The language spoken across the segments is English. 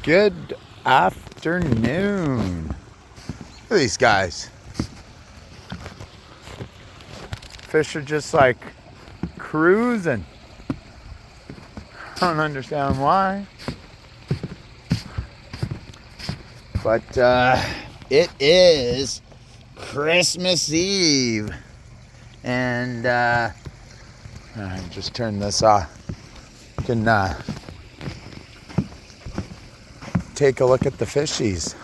Good afternoon. Look at these guys. Fish are just like cruising. I don't understand why. But it is Christmas Eve. And just turn this off. You can take a look at the fishies.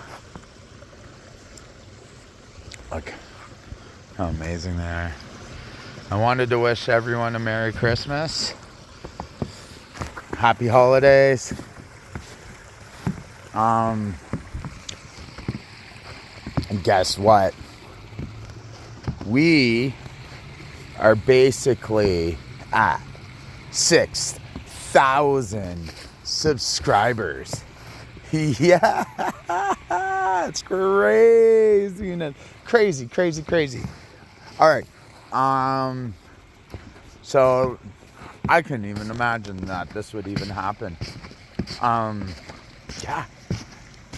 Look how amazing they are. I wanted to wish everyone a Merry Christmas. Happy holidays. And guess what? We are basically at 6,000 subscribers. Yeah, it's crazy. Crazy. All right. So I couldn't even imagine that this would even happen. Yeah,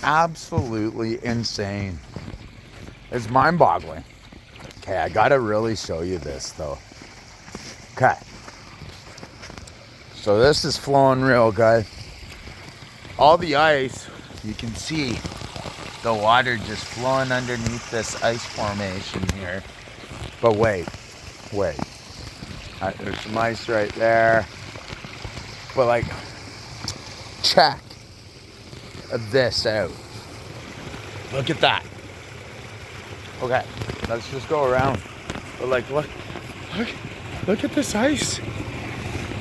absolutely insane. It's mind-boggling. Okay, I gotta really show you this though. Okay. So this is flowing real good. All the ice, you can see the water just flowing underneath this ice formation here. But wait. There's some ice right there. But like, check this out. Look at that. Okay, let's just go around. But like, look at this ice.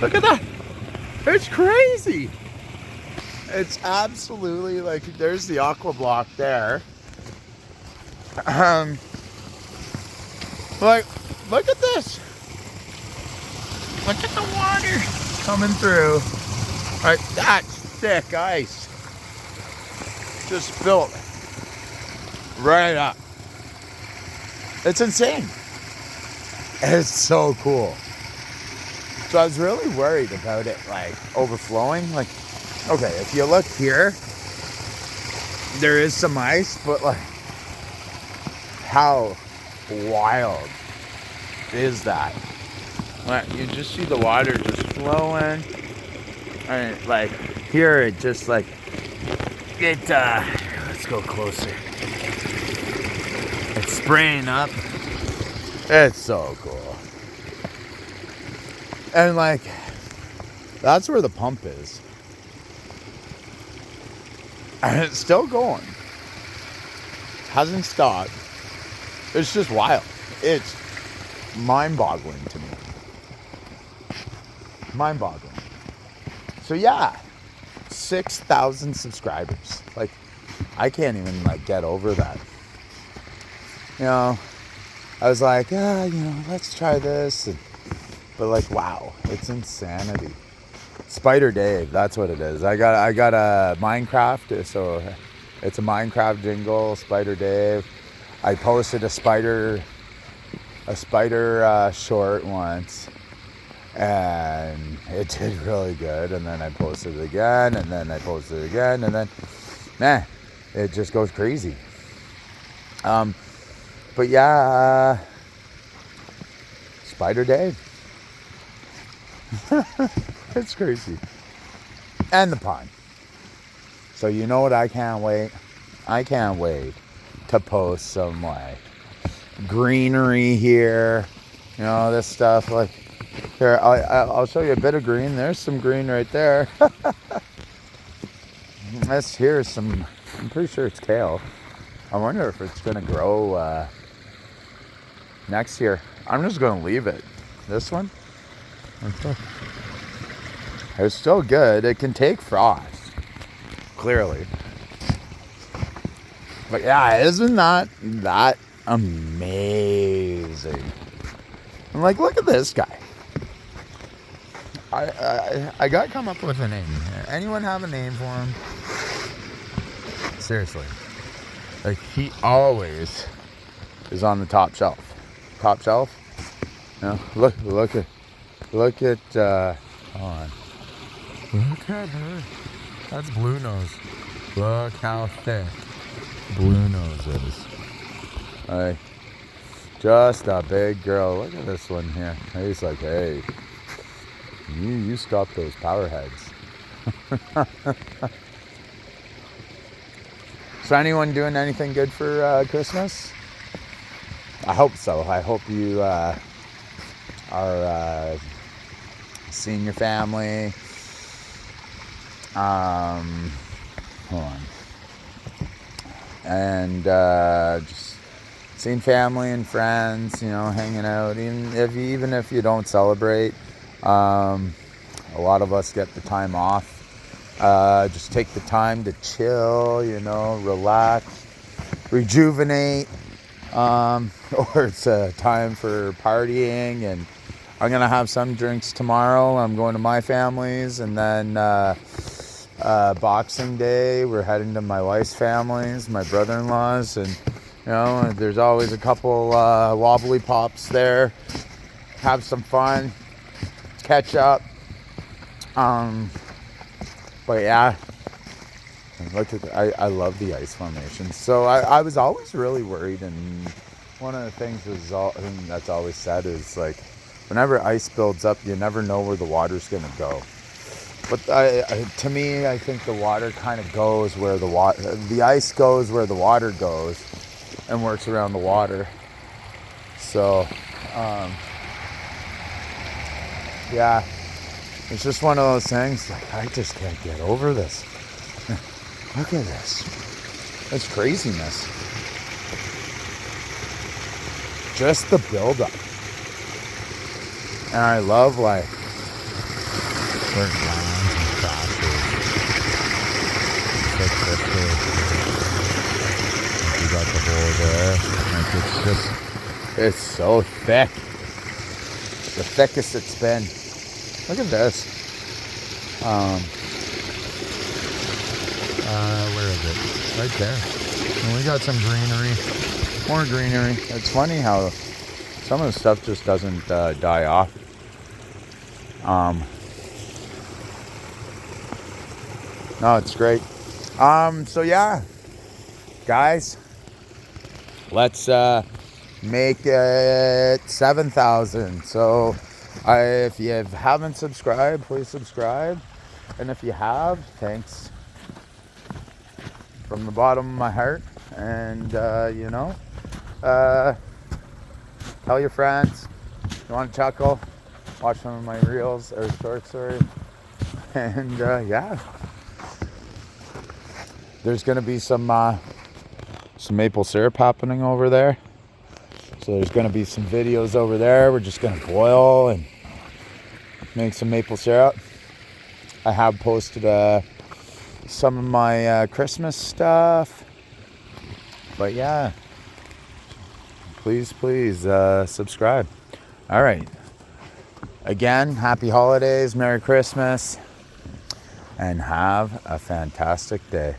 Look at that. It's crazy. It's absolutely like, there's the aqua block there. Like, look at this. Look at the water coming through. Right, that's thick ice. Just built right up. It's insane. It's so cool. So I was really worried about it, like, overflowing. Like, okay, if you look here, there is some ice, but like, how wild is that? Like, you just see the water just flowing. And like, here it just like, let's go closer. It's spraying up. It's so cool. And like, that's where the pump is. And it's still going. Hasn't stopped. It's just wild. It's mind-boggling to me. Mind-boggling. So yeah, 6,000 subscribers. Like, I can't even like get over that. You know, I was like, let's try this. But like, wow, it's insanity. Spider Dave, that's what it is. I got a Minecraft, so it's a Minecraft jingle, Spider Dave. I posted a spider short once, and it did really good. And then I posted it again, and then I posted it again, and then, man, it just goes crazy. But yeah, Spider Dave. It's crazy. And the pond. So you know what I can't wait? I can't wait to post some like greenery here. You know, this stuff like here, I'll show you a bit of green. There's some green right there. Here's some, I'm pretty sure it's kale. I wonder if it's gonna grow next year. I'm just gonna leave it. This one, it's still good. It can take frost, clearly. But yeah, isn't that amazing? I'm like, look at this guy. I got to come up with a name here. Anyone have a name for him? Seriously. Like, he always is on the top shelf. Top shelf? You know, look at, hold on. Look at her. That's Blue Nose. Look how thick Blue Nose is. Hey, just a big girl. Look at this one here. He's like, hey, you stop those power heads. So anyone doing anything good for Christmas? I hope so. I hope you are seeing your family. Hold on. And just seeing family and friends, you know, hanging out. Even if you don't celebrate, a lot of us get the time off. Just take the time to chill, you know, relax, rejuvenate. Or it's a time for partying, and I'm gonna have some drinks tomorrow. I'm going to my family's, and then Boxing Day we're heading to my wife's family's, my brother-in-law's, and you know, there's always a couple wobbly pops there. Have some fun, catch up. But yeah, look at I love the ice formation. So I was always really worried, and one of the things that's always said is like, whenever ice builds up, you never know where the water's gonna go. But to me, I think the water kind of goes where the ice goes where the water goes, and works around the water. So yeah, it's just one of those things. Like, I just can't get over this. Look at this. It's craziness. Just the buildup. And I love, like, There's lines and crashes. So crystal. You got the hole there. Like, it's so thick. The thickest it's been. Look at this. Where is it? Right there. And we got some greenery. More greenery. It's funny how some of the stuff just doesn't die off. No, it's great. So yeah, guys, let's make it 7,000. So if you haven't subscribed, please subscribe. And if you have, thanks from the bottom of my heart. And you know, tell your friends. You want to chuckle, watch some of my reels or short stories. And yeah, there's gonna be some maple syrup happening over there. So there's gonna be some videos over there. We're just gonna boil and make some maple syrup. I have posted some of my Christmas stuff. But yeah, please subscribe. All right. Again, happy holidays, Merry Christmas, and have a fantastic day.